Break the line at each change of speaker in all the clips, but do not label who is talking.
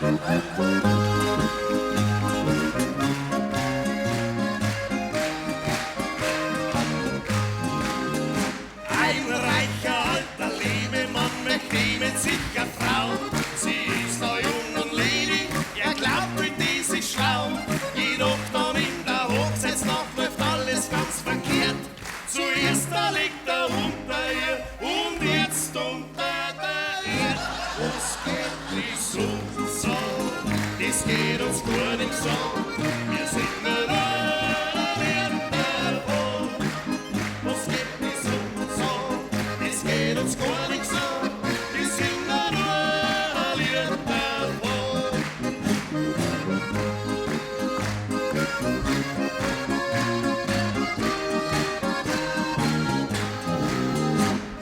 Ein reicher alter Lebemann möchte nehmen sich eine Frau. Sie ist noch jung und ledig, er glaubt, mit die sich schlau. Jedoch dann in der Hochzeitsnacht läuft alles ganz verkehrt. Zuerst da liegt er unter ihr und jetzt unter der Erde. Was geht die so? Das geht uns gar nicht so. Wir sind nur alle davon. Was geht die so? Das geht uns gar nicht so. Wir sind nur alle davon.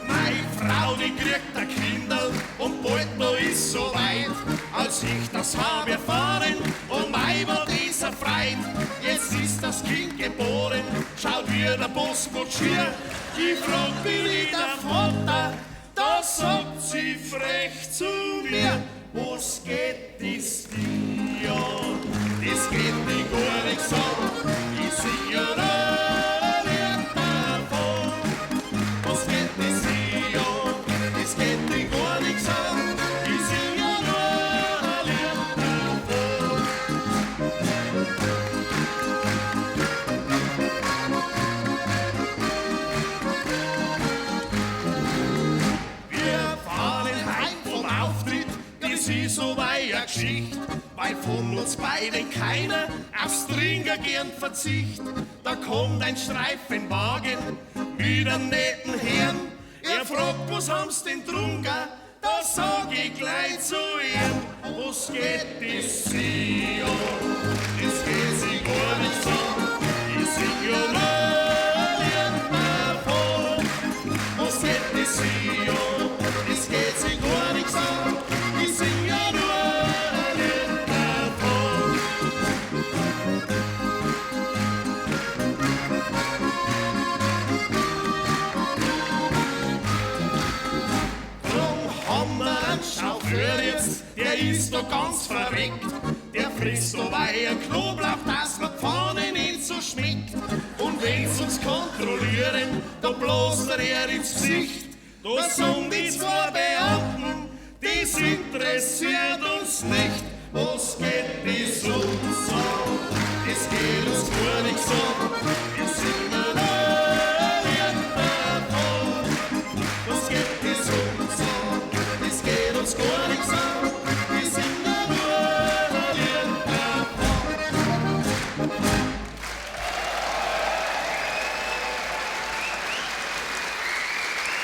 Meine Frau, die kriegt ein Kindl und bald noch ist so weit. Als ich das habe erfahren, oh mein, war dieser Freit. Jetzt ist das Kind geboren, schaut wie der Postkutschier. Ich frag, bin ich der Vater? Da sagt sie frech zu mir, was geht das dir an? Das geht mir gar nicht so, ich sing ja noch nicht davon. Was geht das dir an? Das geht mir gar nicht so, ich sing ja noch nicht davon. Wir fahren heim vom Auftritt, das ist so eine Geschichte, weil von uns beiden keiner aufs Trinken gern verzicht. Da kommt ein Streifenwagen mit einem netten Herrn. Er fragt, was haben's denn trunken? Da sag ich gleich zu ihm, was geht das sie an? Das geht sie gar nicht so, ich sing ja noch nicht davon. Was geht das sie an? Das geht sie gar nicht so, ich sing ja noch nicht davon. Drum haben wir einen Chauffeur jetzt, der ist doch ganz verreckt. Der frisst so Weiher Knoblauch, dass man Pfannen nicht so schmeckt. Und wenn's uns kontrollieren, da bloßt er ins Gesicht. Da sagen die zwei Beamten, das interessiert uns nicht. Was geht